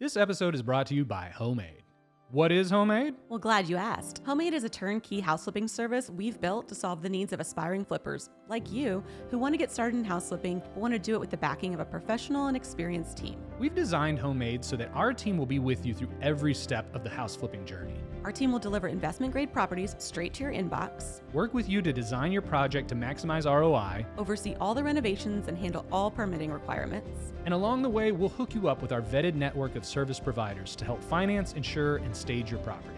This episode is brought to you by Homemade. What is Homemade? Well, glad you asked. Homemade is a turnkey house flipping service we've built to solve the needs of aspiring flippers like you who want to get started in house flipping but want to do it with the backing of a professional and experienced team. We've designed Homemade so that our team will be with you through every step of the house flipping journey. Our team will deliver investment-grade properties straight to your inbox, Work with you to design your project to maximize ROI, oversee all the renovations, and handle all permitting requirements. and along the way, we'll hook you up with our vetted network of service providers to help finance, insure, and stage your property.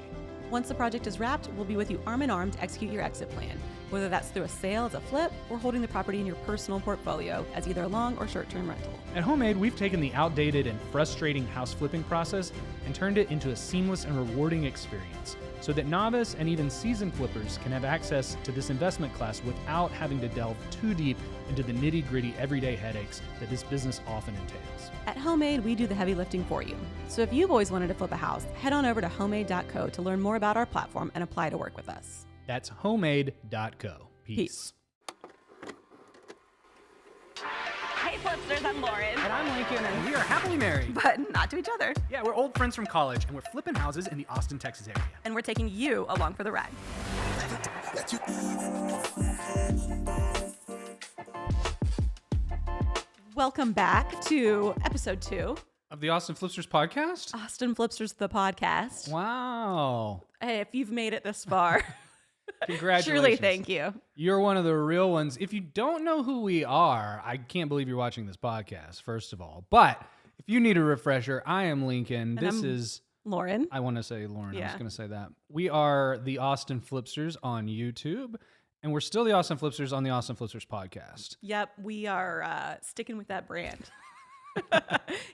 Once the project is wrapped, we'll be with you arm in arm to execute your exit plan, whether that's through a sale as a flip or holding the property in your personal portfolio as either a long or short-term rental. At Homemade, we've taken the outdated and frustrating house flipping process and turned it into a seamless and rewarding experience so that novice and even seasoned flippers can have access to this investment class without having to delve too deep into the nitty-gritty everyday headaches that this business often entails. At Homemade, we do the heavy lifting for you. So if you've always wanted to flip a house, head on over to homemade.co to learn more about our platform and apply to work with us. That's homemade.co. Peace. Hey Flipsters, I'm Lauren. And I'm Lincoln, and we are happily married. But not to each other. Yeah, we're old friends from college, and we're flipping houses in the Austin, Texas area. And we're taking you along for the ride. Welcome back to episode 2. Of the Austin Flipsters podcast? Austin Flipsters, the podcast. Wow. Hey, if you've made it this far, Congratulations. truly thank you. You're one of the real ones. If you don't know who we are, I can't believe you're watching this podcast, first of all. But if you need a refresher, I am Lincoln. And This I'm is, Lauren. I want to say Lauren. I was Yeah. going to say that. We are the Austin Flipsters on YouTube, and we're still the Austin Flipsters on the Austin Flipsters podcast. Yep, we are sticking with that brand.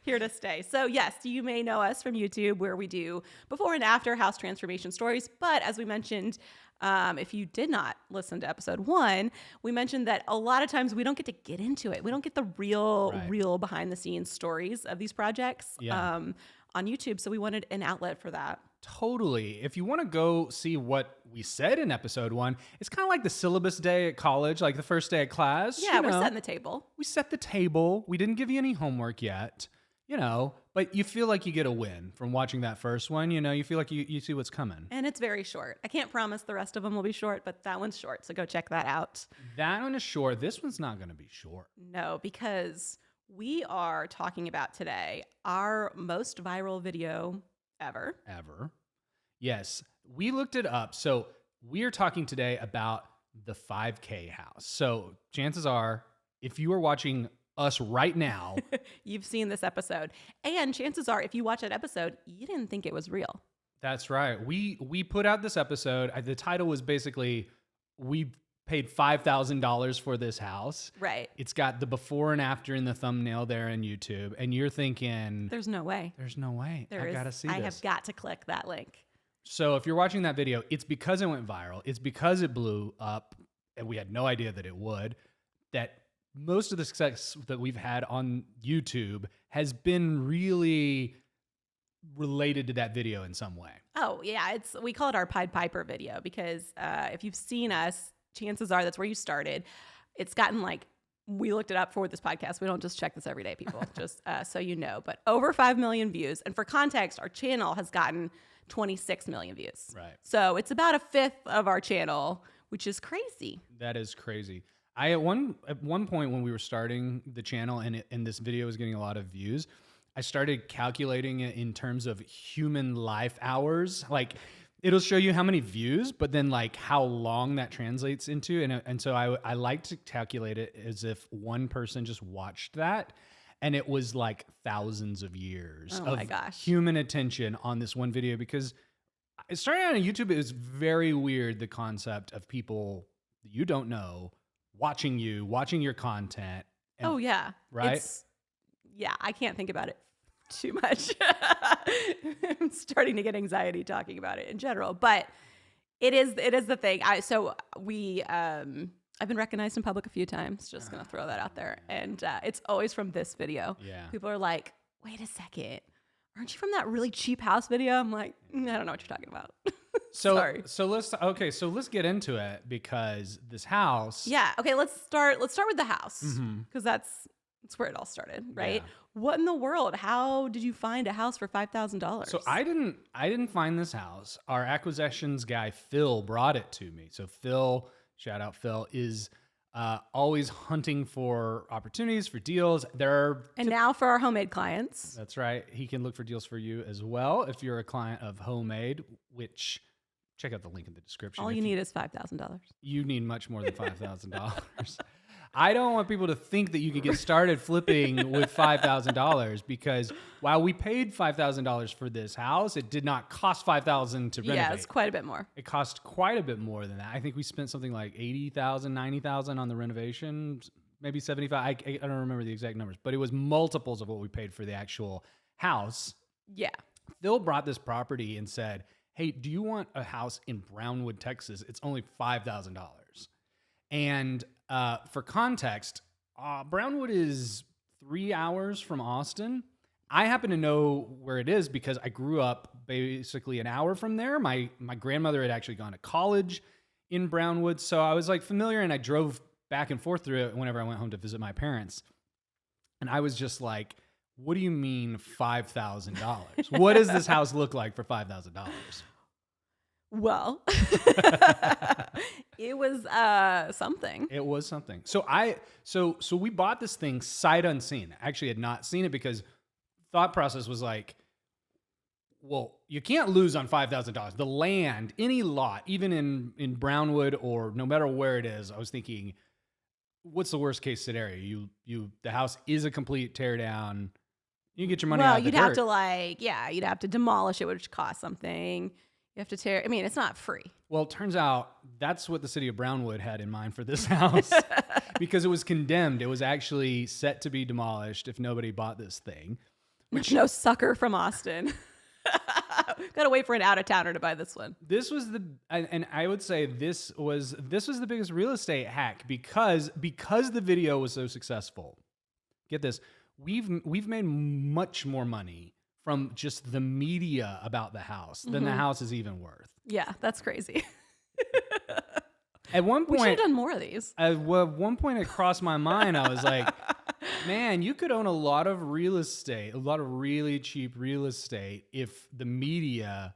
Here to stay. So yes, you may know us from YouTube where we do before and after house transformation stories. But as we mentioned, if you did not listen to episode 1, we mentioned that a lot of times we don't get into it. We don't get the real behind the scenes stories of these projects on YouTube. So we wanted an outlet for that. Totally. If you want to go see what we said in episode 1, it's kind of like the syllabus day at college, like the first day of class. Yeah, you we're know. setting the table. We set the table. We didn't give you any homework yet, but you feel like you get a win from watching that first one. You feel like you see what's coming. And it's very short. I can't promise the rest of them will be short, but that one's short. So go check that out. That one is short. This one's not going to be short. No, because we are talking about today our most viral video ever. Yes, we looked it up. So we are talking today about the 5K house. So chances are, if you are watching us right now, You've seen this episode. And chances are, if you watch that episode, you didn't think it was real. that's right. We put out this episode. The title was basically, we paid $5,000 for this house. Right. It's got the before and after in the thumbnail there on YouTube. And you're thinking, There's no way. there's no way. I got to see I this. have got to click that link. So if you're watching that video, it's because it went viral. It's because it blew up, and we had no idea that it would, that most of the success that we've had on YouTube has been really related to that video in some way. Oh, yeah. We call it our Pied Piper video because if you've seen us, chances are that's where you started. It's gotten we looked it up for this podcast. We don't just check this every day, people, just so you know. But over 5 million views. And for context, our channel has gotten 26 million views. Right. So it's about a fifth of our channel, which is crazy. That is crazy. At one point when we were starting the channel and this video was getting a lot of views, I started calculating it in terms of human life hours. Like, it'll show you how many views, but then how long that translates into. And so I like to calculate it as if one person just watched that, and it was thousands of years Oh of my gosh. human attention on this one video. Because starting out on YouTube, it was very weird, the concept of people that you don't know watching your content. And, Oh, yeah. Right? I can't think about it too much. I'm starting to get anxiety talking about it in general, but it is the thing. I've been recognized in public a few times. Just going to throw that out there. And it's always from this video. Yeah. People are like, wait a second. Aren't you from that really cheap house video? I'm like, I don't know what you're talking about. Sorry. So let's get into it, because this house. Yeah. Okay. Let's start with the house, because that's That's where it all started, right? Yeah. What in the world? How did you find a house for $5,000? So I didn't find this house. Our acquisitions guy, Phil, brought it to me. So Phil, shout out Phil, is always hunting for opportunities, for deals. And now for our homemade clients. That's right. He can look for deals for you as well if you're a client of Homemade, which check out the link in the description. All you need is $5,000. You need much more than $5,000. I don't want people to think that you could get started flipping with $5,000 because while we paid $5,000 for this house, it did not cost $5,000 to renovate. Yeah, it's quite a bit more. It cost quite a bit more than that. I think we spent something like $80,000, $90,000 on the renovation, maybe $75,000. I don't remember the exact numbers, but it was multiples of what we paid for the actual house. Yeah. Phil brought this property and said, hey, do you want a house in Brownwood, Texas? It's only $5,000. And for context, Brownwood is 3 hours from Austin. I happen to know where it is because I grew up basically an hour from there. My grandmother had actually gone to college in Brownwood, so I was like familiar, and I drove back and forth through it whenever I went home to visit my parents. And I was just like, what do you mean $5,000? What does this house look like for $5,000? Well, it was something. It was something. So we bought this thing sight unseen. I actually had not seen it because thought process was like, well, you can't lose on $5,000. The land, any lot, even in Brownwood or no matter where it is, I was thinking, what's the worst case scenario? The house is a complete tear down. You can get your money out of the dirt. Well, you'd have to demolish it, which costs something. You have to tear. I mean, it's not free. Well, it turns out that's what the city of Brownwood had in mind for this house because it was condemned. It was actually set to be demolished if nobody bought this thing. Which no sucker from Austin. Got to wait for an out-of-towner to buy this one. This was and I would say this was the biggest real estate hack because the video was so successful. Get this, we've made much more money from just the media about the house than the house is even worth. Yeah, that's crazy. At one point, we should have done more of these. At one point, it crossed my mind. I was like, man, you could own a lot of real estate, a lot of really cheap real estate if the media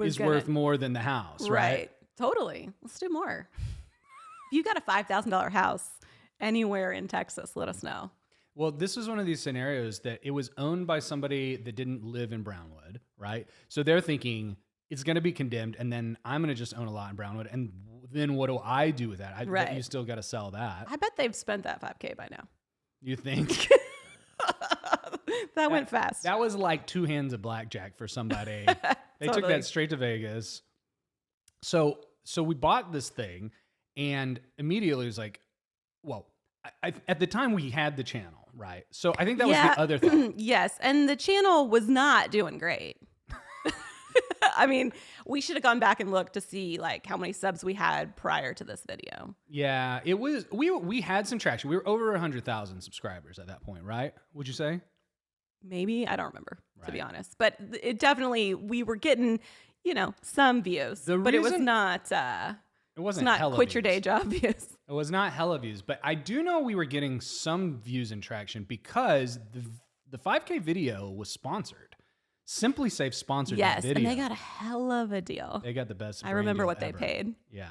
is worth more than the house, right? Totally. Let's do more. If you got a $5,000 house anywhere in Texas, let us know. Well, this was one of these scenarios that it was owned by somebody that didn't live in Brownwood, right? So they're thinking it's going to be condemned, and then I'm going to just own a lot in Brownwood, and then what do I do with that? I bet you still got to sell that. I bet they've spent that $5,000 by now. You think? That went fast. That was like 2 hands of blackjack for somebody. They took that straight to Vegas. So we bought this thing, and immediately it was like, well, at the time we had the channel, right? So I think that was the other thing. Yes, and the channel was not doing great. I mean, we should have gone back and looked to see like how many subs we had prior to this video. Yeah, it was we had some traction. We were over 100,000 subscribers at that point, right? Would you say? Maybe, I don't remember, to be honest. But it definitely, we were getting, some views. But it was not it wasn't not quit your day job views. It was not hella views, but I do know we were getting some views and traction because the 5K video was sponsored. Simply Safe sponsored the video. Yes, and they got a hell of a deal. They got the best. I remember what ever. They paid. Yeah,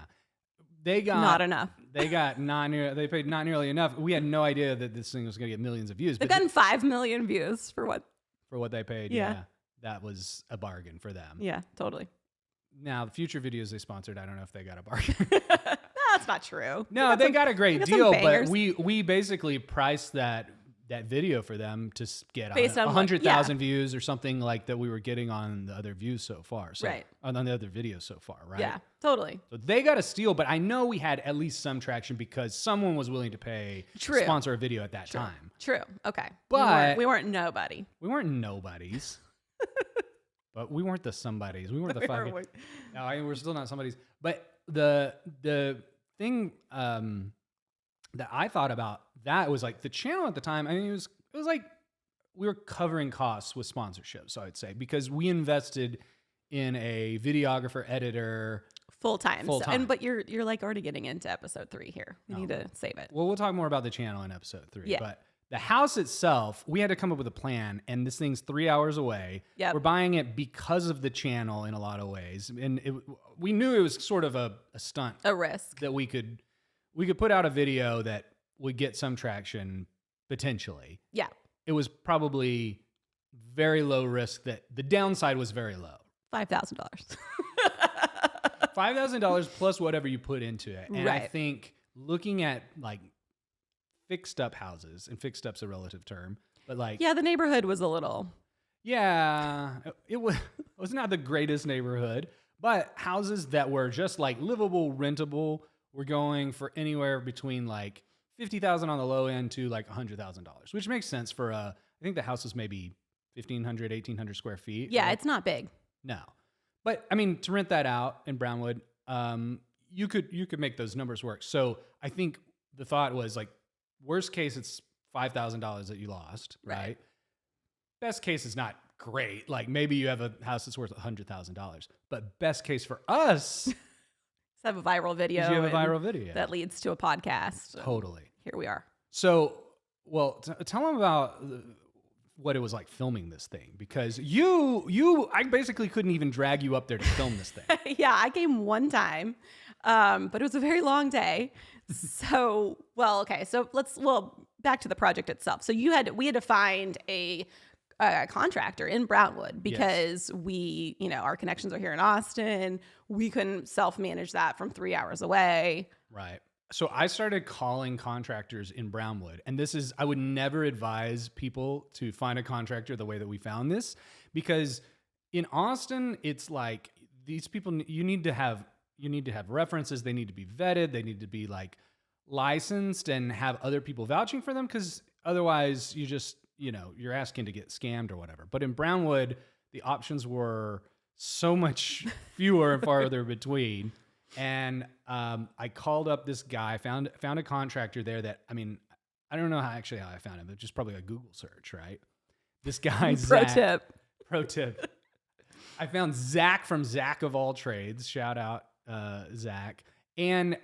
they got not enough. They paid not nearly enough. We had no idea that this thing was going to get millions of views. They've gotten 5 million views for what? For what they paid. Yeah, that was a bargain for them. Yeah, totally. Now, the future videos they sponsored, I don't know if they got a bargain. That's not true. No, they got a great deal, but we basically priced that video for them to get 100,000 views or something like that we were getting on the other views so far. So, on the other videos so far, right? Yeah, totally. So they got a steal, but I know we had at least some traction because someone was willing to pay to sponsor a video at that time. True. Okay. But we weren't nobody. We weren't nobodies. But we weren't the somebodies. We weren't the five. No, we're still not somebodies. But the thing that I thought about that was like the channel at the time. I mean, it was like we were covering costs with sponsorships. So I'd say because we invested in a videographer, editor, full time. But you're like already getting into episode 3 here. We need to save it. Well, we'll talk more about the channel in episode 3. Yeah. But The house itself, we had to come up with a plan, and this thing's 3 hours away. Yep. We're buying it because of the channel in a lot of ways, and we knew it was sort of a stunt, A risk. that we could put out a video that would get some traction potentially. Yeah. It was probably very low risk. That the downside was very low. $5,000. $5,000 plus whatever you put into it. And I Right. think looking at like fixed up houses, and fixed up's a relative term, but like, Yeah, the neighborhood was a little. yeah, it was not the greatest neighborhood, but houses that were just like livable, rentable were going for anywhere between like $50,000 on the low end to like $100,000, which makes sense for I think the house was maybe 1,500, 1,800 square feet. Yeah, it's not big. No. But I mean, to rent that out in Brownwood, you could make those numbers work. So I think the thought was like, worst case, it's $5,000 that you lost, right? Best case is not great. Like maybe you have a house that's worth $100,000, but best case for us, Have a viral video. is you have a and viral video. that leads to a podcast. Totally. Here we are. So, well, tell them about what it was like filming this thing, because I basically couldn't even drag you up there to film this thing. Yeah, I came one time, but it was a very long day. So, well, okay. So back to the project itself. So we had to find a contractor in Brownwood because we, our connections are here in Austin. We couldn't self-manage that from 3 hours away. Right. So I started calling contractors in Brownwood, and I would never advise people to find a contractor the way that we found this, because in Austin, it's like these people, you need to have references. They need to be vetted. They need to be like licensed and have other people vouching for them, because otherwise you just, you're asking to get scammed or whatever. But in Brownwood, the options were so much fewer and farther between. And I called up this guy, found a contractor there that, I mean, I don't know how I found him, but just probably a Google search, right? This guy, Zach. Pro tip. I found Zach from Zach of All Trades. Shout out, Zach. And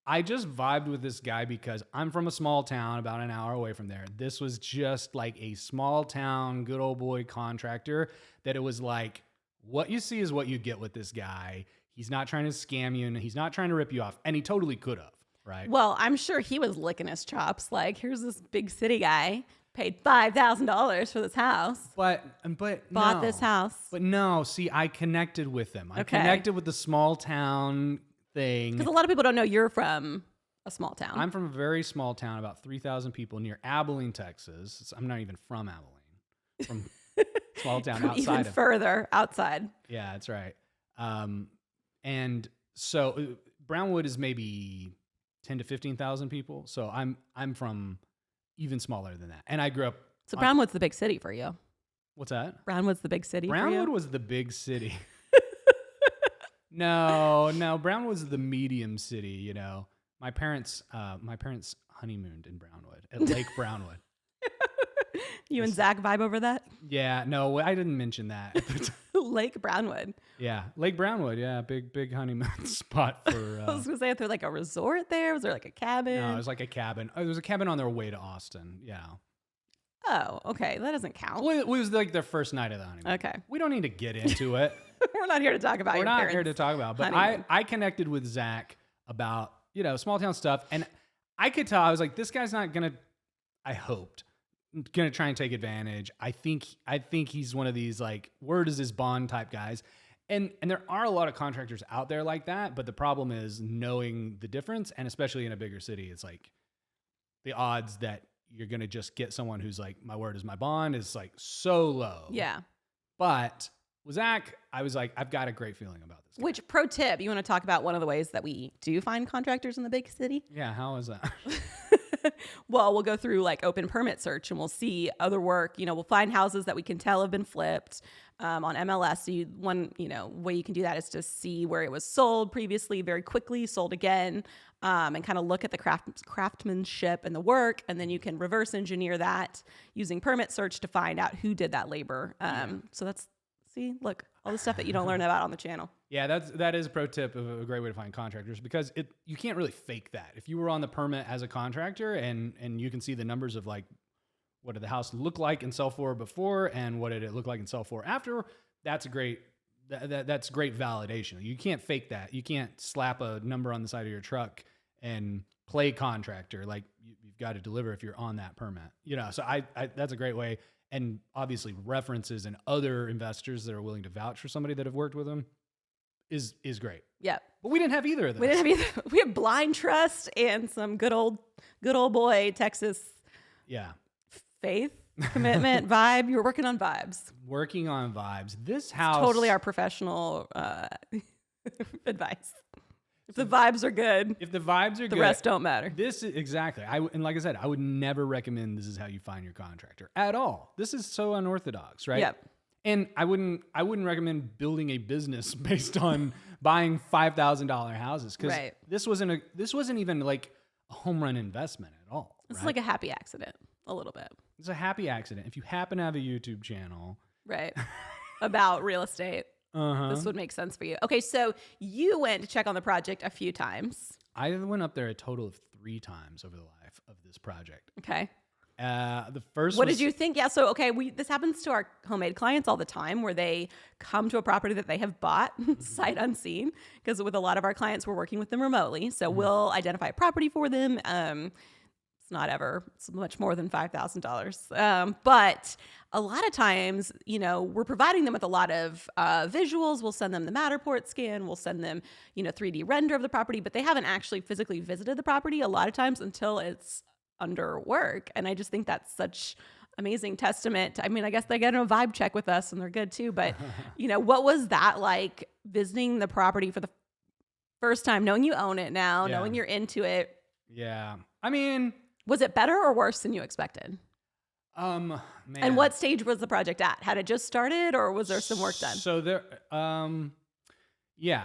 I just vibed with this guy because I'm from a small town about an hour away from there. This was just like a small town, good old boy contractor that it was like, what you see is what you get with this guy. He's not trying to scam you, and he's not trying to rip you off. And he totally could have, right? Well, I'm sure he was licking his chops. Like, here's this big city guy, paid $5,000 for this house. But Bought this house. But no, see, I connected with them. I Okay. connected with the small town thing. Because a lot of people don't know you're from a small town. I'm from a very small town, about 3,000 people, near Abilene, Texas. I'm not even from Abilene. From small town From outside even of. further outside. Yeah, that's right. And so Brownwood is maybe 10 to 15,000 people. So I'm from even smaller than that. And I grew up. So Brownwood's the big city for you. What's that? Brownwood's the big city for Brownwood you? was the big city. No, Brownwood's the medium city, My parents honeymooned in Brownwood, at Lake Brownwood. You and Zach vibe over that? Yeah, no, I didn't mention that. Lake Brownwood. Yeah, Lake Brownwood, yeah, big honeymoon spot for. I was going to say, if there like a resort there? Was there like a cabin? No, it was like a cabin. There was a cabin on their way to Austin, yeah. Oh, okay. That doesn't count. Well, it was like their first night of the honeymoon. Okay. We don't need to get into it. We're not here to talk about We're your not parents. here to talk about, but honeymoon. I connected with Zach about, small town stuff. And I could tell, I was like, this guy's not going to, I hoped, going to try and take advantage. I think he's one of these like, word is his bond type guys. And there are a lot of contractors out there like that. But the problem is knowing the difference. And especially in a bigger city, it's like the odds that you're going to just get someone who's like, my word is my bond is like so low. Yeah. But with Zach, I was like, I've got a great feeling about this guy. Which, pro tip, you want to talk about one of the ways that we do find contractors in the big city? Yeah, how is that? Well, we'll go through like open permit search and we'll see other work. We'll find houses that we can tell have been flipped on MLS. So one way you can do that is to see where it was sold previously, very quickly, sold again, and kind of look at the craftsmanship and the work. And then you can reverse engineer that using permit search to find out who did that labor. So look, all the stuff that you don't learn about on the channel. Yeah, that is a pro tip of a great way to find contractors, because you can't really fake that. If you were on the permit as a contractor and you can see the numbers of like what did the house look like and sell for before, and what did it look like and sell for after. That's a great that's great validation. You can't fake that. You can't slap a number on the side of your truck and play contractor. Like you've got to deliver if you're on that permit. You know, so I that's a great way. And obviously references and other investors that are willing to vouch for somebody that have worked with them is great. Yeah. But we didn't have either of those. We didn't have either. We have blind trust and some good old boy Texas. Yeah. Faith, commitment, vibe. You were working on vibes. Working on vibes. This house. It's totally our professional advice. If the vibes are good, if the vibes are good, the rest don't matter. This is exactly. And like I said, I would never recommend this is how you find your contractor at all. This is so unorthodox, right? Yep. And I wouldn't recommend building a business based on buying $5,000 houses, because this wasn't even like a home run investment at all. It's like a happy accident, a little bit. It's a happy accident. If you happen to have a YouTube channel, right, about real estate, this would make sense for you. Okay, so you went to check on the project a few times. I went up there a total of 3 times over the life of this project. Okay. The first. What did you think? Yeah. So, okay, this happens to our homemade clients all the time, where they come to a property that they have bought sight unseen, because with a lot of our clients, we're working with them remotely. So we'll identify a property for them. It's much more than $5,000. But a lot of times, we're providing them with a lot of visuals. We'll send them the Matterport scan. We'll send them, 3D render of the property, but they haven't actually physically visited the property a lot of times until it's under work. And I just think that's such amazing testament. I mean, I guess they get a vibe check with us and they're good too. But, what was that like, visiting the property for the first time, knowing you own it now, knowing you're into it? Yeah. I mean, was it better or worse than you expected? Man. And what stage was the project at? Had it just started, or was there some work done? So there,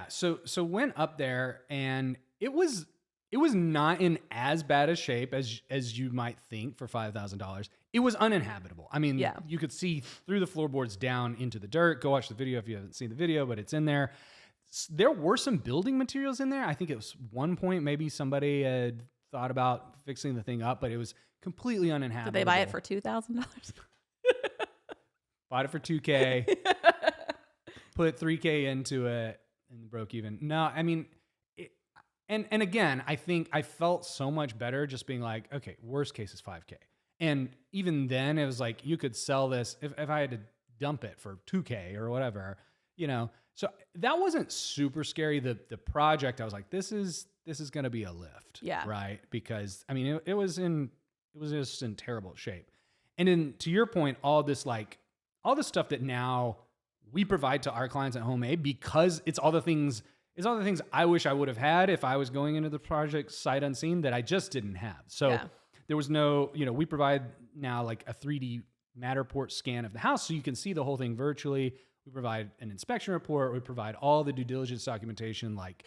So went up there, and it was not in as bad a shape as you might think for $5,000. It was uninhabitable. I mean, you could see through the floorboards down into the dirt. Go watch the video if you haven't seen the video, but it's in there. There were some building materials in there. I think it was one point maybe somebody had thought about fixing the thing up, but it was completely uninhabitable. Did they buy it for $2,000? Bought it for $2,000, put $3,000 into it, and broke even. No, I mean, and again, I think I felt so much better just being like, okay, worst case is $5,000. And even then it was like, you could sell this if I had to dump it for $2,000 or whatever, So that wasn't super scary. The project, I was like, this is going to be a lift. Yeah. Right. Because I mean, it was just in terrible shape. And then to your point, all this stuff that now we provide to our clients at Homemade, because it's all the things I wish I would have had if I was going into the project sight unseen that I just didn't have. So there was no, we provide now like a 3D Matterport scan of the house, so you can see the whole thing virtually. We provide an inspection report. We provide all the due diligence documentation, like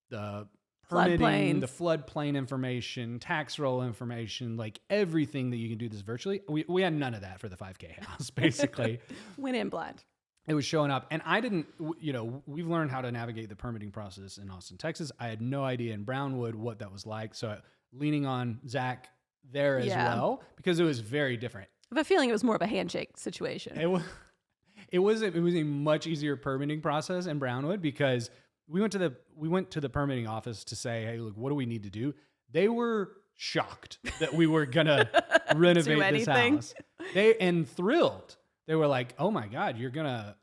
the permitting, the floodplain information, tax roll information, like everything that you can do this virtually. We had none of that for the $5,000 house, basically. Went in blind. It was showing up, and I didn't, we've learned how to navigate the permitting process in Austin, Texas. I had no idea in Brownwood what that was like. So leaning on Zach there as well, because it was very different. I have a feeling it was more of a handshake situation. It was a much easier permitting process in Brownwood, because we went to the permitting office to say, hey, look, what do we need to do? They were shocked that we were gonna renovate this house. And thrilled. They were like, oh my God, you're gonna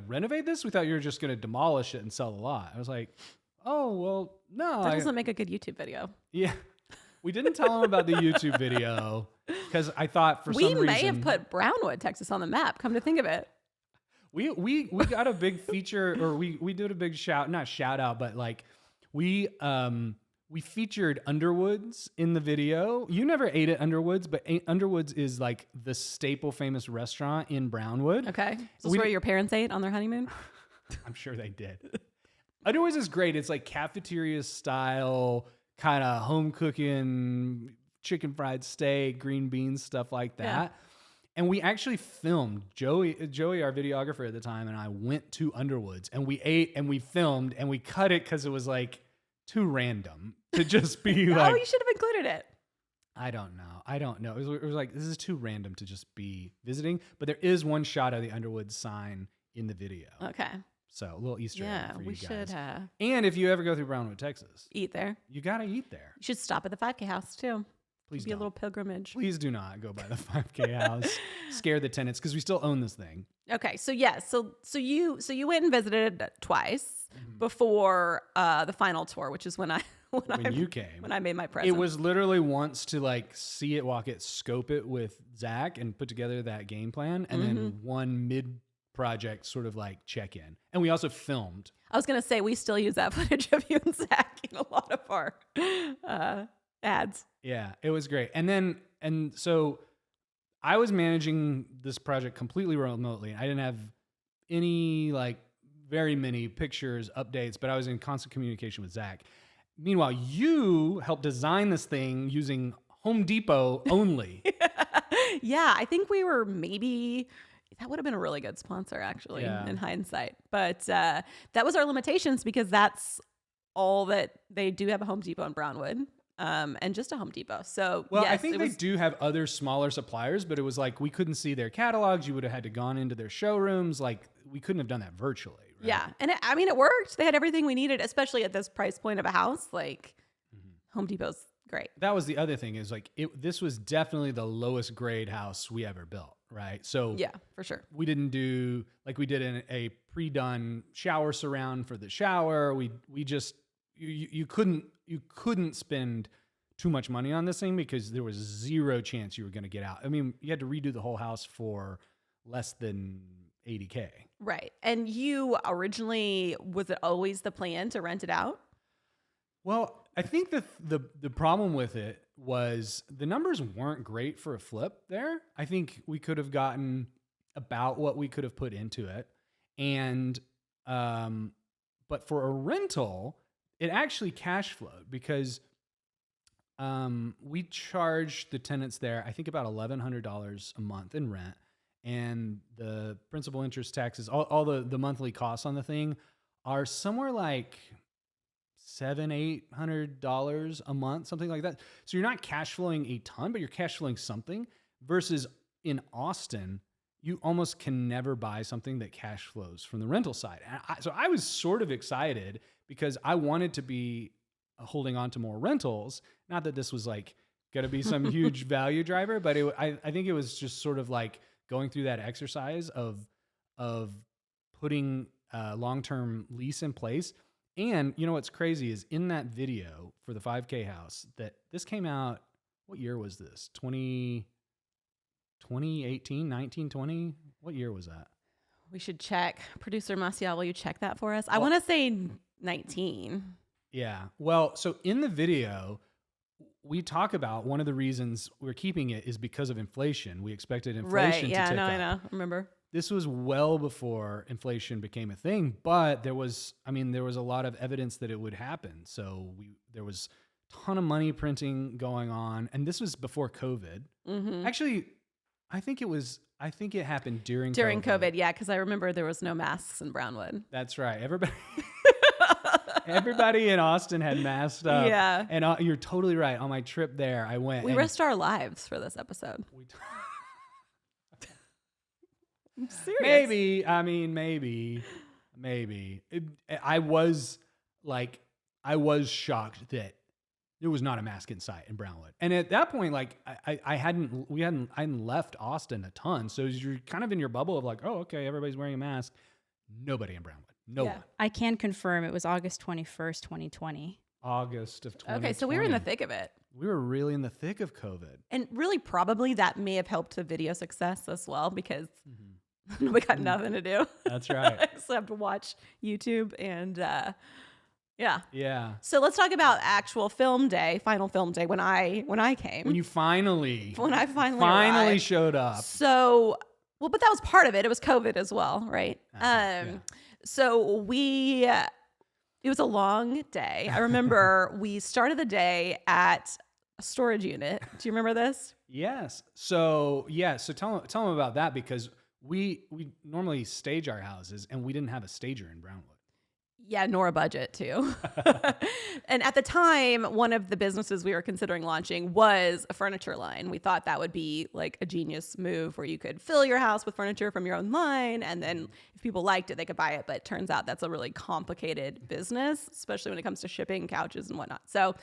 renovate this? We thought you were just gonna demolish it and sell the lot. I was like, oh well, no. That doesn't make a good YouTube video. Yeah. We didn't tell them about the YouTube video because I thought for some reason... We may have put Brownwood, Texas on the map, come to think of it. We got a big feature, or we did a big not shout out, but like we featured Underwoods in the video. You never ate at Underwoods, but Underwoods is like the staple famous restaurant in Brownwood. Okay. Is this where your parents ate on their honeymoon? I'm sure they did. Underwoods is great. It's like cafeteria style, kind of home cooking, chicken fried steak, green beans, stuff like that. Yeah. And we actually filmed. Joey, our videographer at the time, and I went to Underwoods, and we ate and we filmed and we cut it because it was like too random to just be like. Oh, you should have included it. I don't know. It was like, this is too random to just be visiting. But there is one shot of the Underwood sign in the video. Okay. So a little Easter egg for you we guys. should And if you ever go through Brownwood, Texas, eat there. you got to eat there. You should stop at the 5K house too. Please Be a don't. little pilgrimage. Please do not go by the 5K house. Scare the tenants because we still own this thing. Okay, so yes, so you went and visited twice before the final tour, which is when You came. when I made my present. It was literally once to like see it, walk it, scope it with Zach and put together that game plan. And then one mid project sort of like check in. And we also filmed. I was gonna say we still use that footage of you and Zach in a lot of our ads. Yeah, it was great. And so I was managing this project completely remotely. I didn't have any like very many pictures, updates, but I was in constant communication with Zach. Meanwhile, you helped design this thing using Home Depot only. Yeah, I think we were maybe that would have been a really good sponsor actually in hindsight. But that was our limitations because that's all that they do have a Home Depot in Brownwood. And just a Home Depot. So, well, yes, I think they do have other smaller suppliers, but it was like we couldn't see their catalogs. You would have had to gone into their showrooms. Like we couldn't have done that virtually. Right? Yeah. And it worked. They had everything we needed, especially at this price point of a house. Like Home Depot's great. That was the other thing is like this was definitely the lowest grade house we ever built. Right. So yeah, for sure. We didn't do like we did in a pre-done shower surround for the shower. We just, you couldn't spend too much money on this thing because there was zero chance you were going to get out. I mean, you had to redo the whole house for less than $80K. Right. And you originally, was it always the plan to rent it out? Well, I think the problem with it was the numbers weren't great for a flip there. I think we could have gotten about what we could have put into it. And, but for a rental, it actually cash flowed because we charged the tenants there, I think about $1,100 a month in rent, and the principal, interest, taxes, all the monthly costs on the thing are somewhere like $700-800 a month, something like that. So you're not cash flowing a ton, but you're cash flowing something. Versus in Austin, you almost can never buy something that cash flows from the rental side. And so I was sort of excited because I wanted to be holding on to more rentals. Not that this was like going to be some huge value driver, but I think it was just sort of like going through that exercise of putting a long-term lease in place. And you know what's crazy is in that video for the 5K house that this came out, what year was this? 2018, 19, 20? What year was that? We should check. Producer Massiel, will you check that for us? I want to say 19. Yeah. Well, so in the video, we talk about one of the reasons we're keeping it is because of inflation. We expected inflation to tick up. I know. Remember? This was well before inflation became a thing, but there was a lot of evidence that it would happen. So there was a ton of money printing going on, and this was before COVID. Mm-hmm. Actually, I think it happened during COVID. Yeah, because I remember there was no masks in Brownwood. That's right. Everybody in Austin had masked up. Yeah, and you're totally right. On my trip there, I went. We risked our lives for this episode. I'm serious. Maybe. I mean, maybe. I was shocked that there was not a mask in sight in Brownwood. And at that point, like I hadn't left Austin a ton. So you're kind of in your bubble of like, oh, okay, everybody's wearing a mask. Nobody in Brownwood. No one. I can confirm it was August 21st, 2020. August of 2020. Okay, so we were in the thick of it. We were really in the thick of COVID. And really probably that may have helped the video success as well because we got nothing to do. That's right. Except watch YouTube and yeah. Yeah. So let's talk about actual film day, final film day when I came. When I finally arrived. showed up. So, well, but that was part of it. It was COVID as well, right? Yeah. So it was a long day. I remember we started the day at a storage unit. Do you remember this? Yes. So tell them about that because we normally stage our houses and we didn't have a stager in Brownwood. Yeah, nor a budget too. And at the time, one of the businesses we were considering launching was a furniture line. We thought that would be like a genius move where you could fill your house with furniture from your own line. And then if people liked it, they could buy it. But it turns out that's a really complicated business, especially when it comes to shipping couches and whatnot. So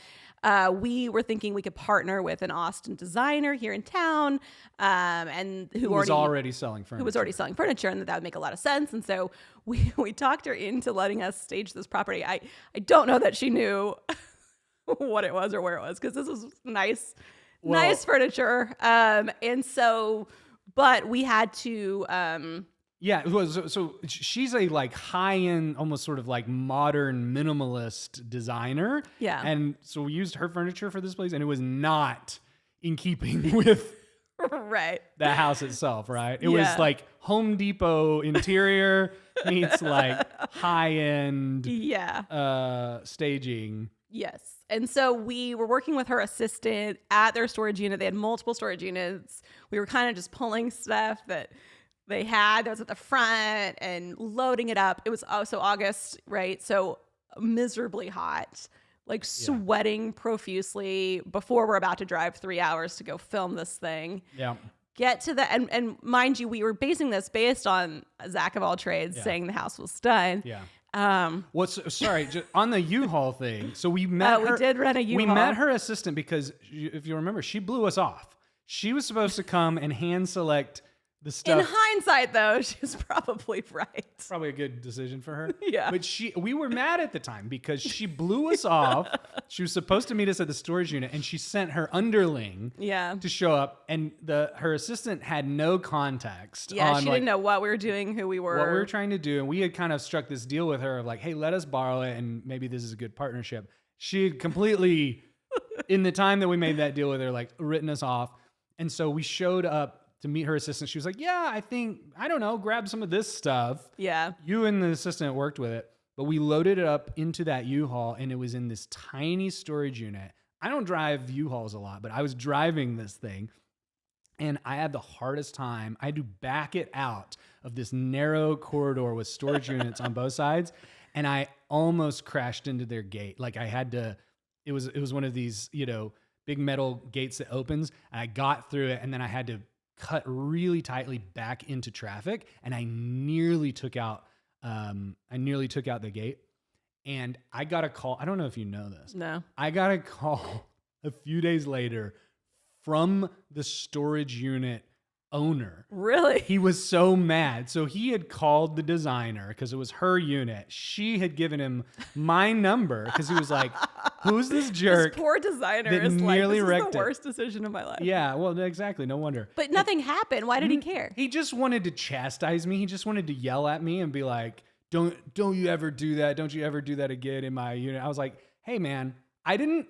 we were thinking we could partner with an Austin designer here in town, and who was already selling furniture. Who was already selling furniture, and that would make a lot of sense. And so we talked her into letting us stage this property. I don't know that she knew what it was or where it was, because this was nice furniture. And so, but we had to. Yeah, it was, so she's a like high-end, almost sort of like modern minimalist designer. Yeah. And so we used her furniture for this place, and it was not in keeping with right. the house itself, right? It was like Home Depot interior meets like high-end staging. Yes. And so we were working with her assistant at their storage unit. They had multiple storage units. We were kind of just pulling stuff that they had that was at the front and loading it up. It was also August, right? So miserably hot, like sweating profusely before we're about to drive 3 hours to go film this thing. Yeah. Get to the, and mind you, we were basing this based on Zach of all trades saying the house was done. Yeah. Sorry, just on the U-Haul thing. So we met her. We did rent a U-Haul. We met her assistant because if you remember, she blew us off. She was supposed to come and hand select the stuff. In hindsight, though, she's probably right. Probably a good decision for her. Yeah. But we were mad at the time because she blew us off. She was supposed to meet us at the storage unit, and she sent her underling to show up, and her assistant had no context. Yeah, she didn't know what we were doing, who we were. What we were trying to do, and we had kind of struck this deal with her of like, hey, let us borrow it, and maybe this is a good partnership. She had completely, in the time that we made that deal with her, like written us off. And so we showed up to meet her assistant. She was like, yeah, I don't know, grab some of this stuff. Yeah. You and the assistant worked with it, but we loaded it up into that U-Haul, and it was in this tiny storage unit. I don't drive U-Hauls a lot, but I was driving this thing, and I had the hardest time. I had to back it out of this narrow corridor with storage units on both sides, and I almost crashed into their gate. Like I had to, it was one of these, big metal gates that opens, and I got through it, and then I had to cut really tightly back into traffic, and I nearly took out the gate. And I got a call. I don't know if you know this. No. I got a call a few days later from the storage unit owner. Really? He was so mad. So he had called the designer because it was her unit. She had given him my number because he was like, who's this jerk? This poor designer that is like, this wrecked is the worst decision of my life. Yeah, well, exactly. No wonder. But nothing happened. Why did he care? He just wanted to chastise me. He just wanted to yell at me and be like, don't you ever do that. Don't you ever do that again in my unit. I was like, hey man, I didn't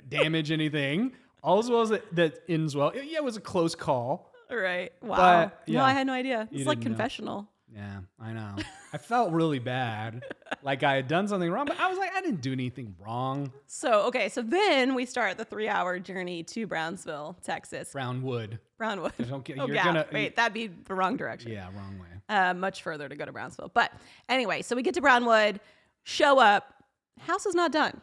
damage anything. All's well that ends well. Yeah, it was a close call. Right. Wow. But, yeah, no, I had no idea. you It's like didn't know. confessional. Yeah, I know. I felt really bad. Like I had done something wrong, but I was like, I didn't do anything wrong. So then we start the 3-hour journey to Brownsville, Texas. Brownwood. Wait, that'd be the wrong direction. Yeah, wrong way. Much further to go to Brownsville. But anyway, so we get to Brownwood, show up. House is not done.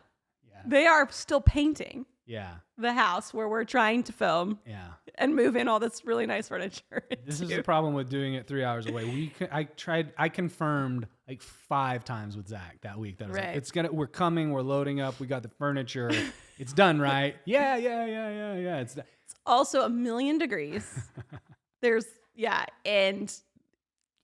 Yeah. They are still painting Yeah. the house where we're trying to film Yeah. and move in all this really nice furniture. This is the problem with doing it 3 hours away. I confirmed like 5 times with Zach that week. That was like, we're coming, we're loading up, we got the furniture. It's done, right? Yeah. It's done. It's also 1,000,000 degrees. And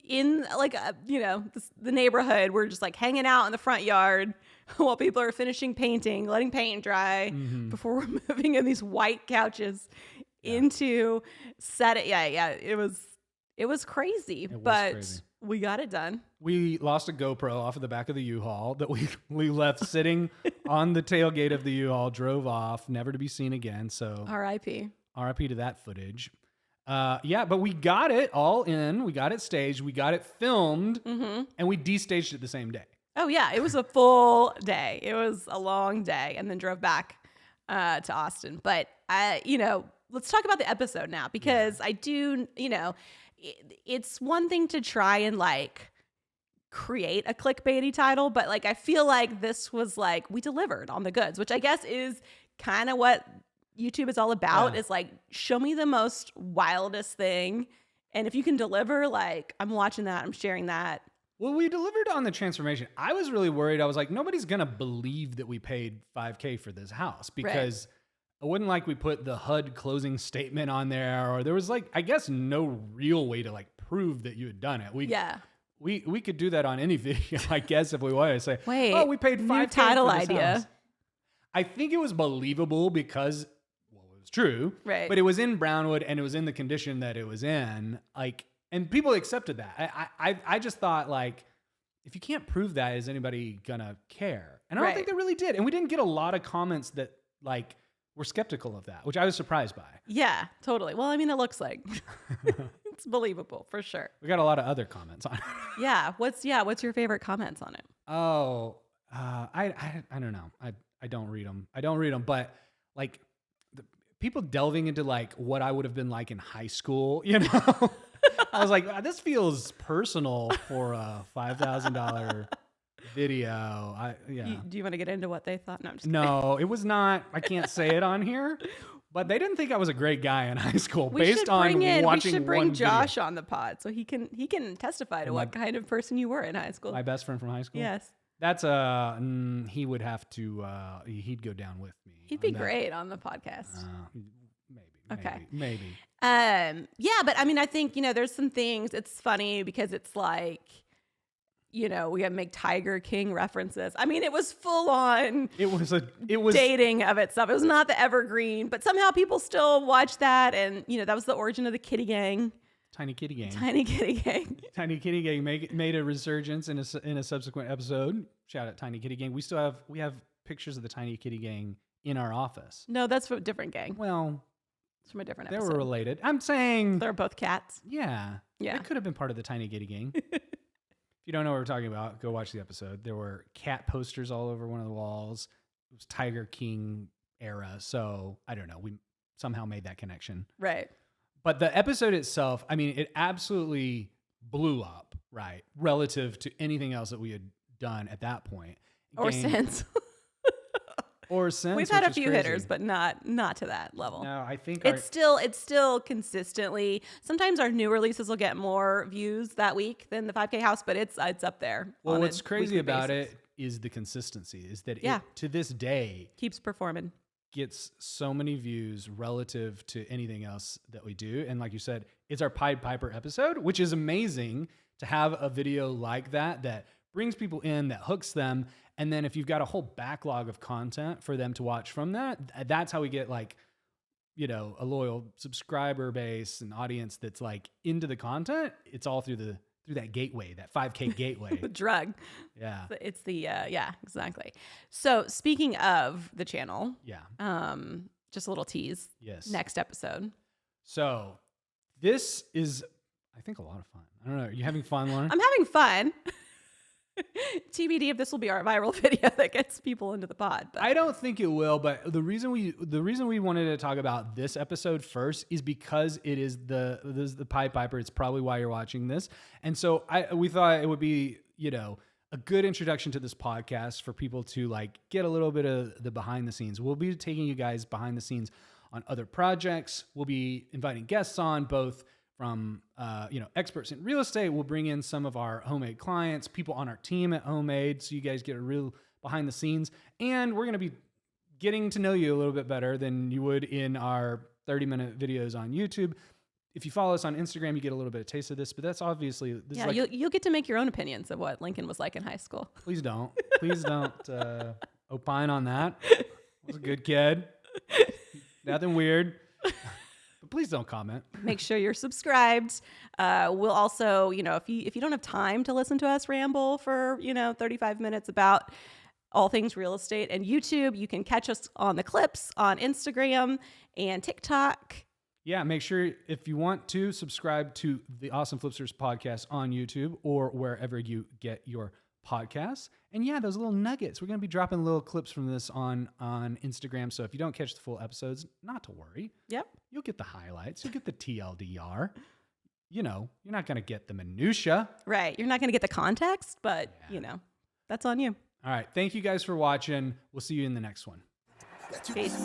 in like, the neighborhood, we're just like hanging out in the front yard while people are finishing painting, letting paint dry before we're moving in these white couches into set it. It was crazy, but we got it done. We lost a GoPro off of the back of the U-Haul that we left sitting on the tailgate of the U-Haul, drove off, never to be seen again. So R.I.P. to that footage. But we got it all in. We got it staged. We got it filmed, and we destaged it the same day. Oh yeah, it was a full day. It was a long day, and then drove back to Austin. But let's talk about the episode now, because I do, it's one thing to try and like create a clickbaity title, but like I feel like this was like we delivered on the goods, which I guess is kind of what YouTube is all about, is like show me the most wildest thing. And if you can deliver, like I'm watching that, I'm sharing that. Well, we delivered on the transformation. I was really worried. I was like, nobody's going to believe that we paid $5,000 for this house, because it wasn't like we put the HUD closing statement on there, or there was like, I guess, no real way to like prove that you had done it. We could do that on any video, I guess, if we wanted to say, wait, oh, we paid $5,000 title for this idea. house. I think it was believable because, well, it was true, right? But it was in Brownwood and it was in the condition that it was in, like, and people accepted that. I just thought, like, if you can't prove that, is anybody gonna care? And I don't think they really did. And we didn't get a lot of comments that like were skeptical of that, which I was surprised by. Yeah, totally. Well, I mean, it looks like it's believable for sure. We got a lot of other comments on it. Yeah. What's your favorite comments on it? Oh, I don't know. I don't read them. But like people delving into like what I would have been like in high school, you know, I was like, this feels personal for a $5,000 video. Do you want to get into what they thought? No, I'm just kidding. It was not. I can't say it on here, but they didn't think I was a great guy in high school based on watching We should bring one Josh video. on the pod so he can testify to what kind of person you were in high school. My best friend from high school. Yes. That's he would have to. He'd go down with me. He'd be great on the podcast. Maybe. Yeah, but I mean, I think, there's some things. It's funny because it's like, we got to make Tiger King references. I mean, it was full on. It was dating of itself. It was not the evergreen, but somehow people still watch that, and that was the origin of the Kitty Gang. Tiny Kitty Gang. Tiny Kitty Gang. Tiny Kitty Gang made a resurgence in a subsequent episode. Shout out Tiny Kitty Gang. We have pictures of the Tiny Kitty Gang in our office. No, that's from a different gang. Well, it's from a different episode. They were related. I'm saying they're both cats. Yeah. They could have been part of the Tiny Kitty Gang. If you don't know what we're talking about, go watch the episode. There were cat posters all over one of the walls. It was Tiger King era. So I don't know. We somehow made that connection. Right. But the episode itself, I mean, it absolutely blew up, right? Relative to anything else that we had done at that point. Or since. We've had a few hitters, but not to that level. No, I think it's still consistently. Sometimes our new releases will get more views that week than the 5K house, but it's up there. Well, what's crazy about it is the consistency. Is that it, to this day, keeps performing. Gets so many views relative to anything else that we do. And like you said, it's our Pied Piper episode, which is amazing to have a video like that brings people in, that hooks them. And then if you've got a whole backlog of content for them to watch from that's how we get like, a loyal subscriber base and audience that's like into the content. It's all through that gateway, that 5K gateway. The drug. Yeah. It's the, exactly. So speaking of the channel. Yeah. Just a little tease. Yes. Next episode. So this is, I think, a lot of fun. I don't know. Are you having fun, Lauren? I'm having fun. TBD if this will be our viral video that gets people into the pod. But. I don't think it will, but the reason we wanted to talk about this episode first is because it is the Pied Piper. It's probably why you're watching this. And so we thought it would be, a good introduction to this podcast for people to like get a little bit of the behind the scenes. We'll be taking you guys behind the scenes on other projects. We'll be inviting guests on, both from experts in real estate. We'll bring in some of our Homemade clients, people on our team at Homemade, so you guys get a real behind the scenes. And we're going to be getting to know you a little bit better than you would in our 30-minute videos on YouTube. If you follow us on Instagram, you get a little bit of taste of this, but that's obviously... you'll get to make your own opinions of what Lincoln was like in high school. Please don't opine on that. I was a good kid. Nothing weird. But please don't comment. Make sure you're subscribed. We'll also, if you don't have time to listen to us ramble for, 35 minutes about all things real estate and YouTube, you can catch us on the clips on Instagram and TikTok. Yeah, make sure, if you want to, subscribe to the Austin Flipsters podcast on YouTube or wherever you get your podcasts. And yeah, those little nuggets, we're going to be dropping little clips from this on Instagram. So if you don't catch the full episodes, not to worry. Yep. You'll get the highlights. You'll get the TLDR. you know, you're not going to get the minutia. Right. You're not going to get the context, but you know, that's on you. All right. Thank you guys for watching. We'll see you in the next one. Peace.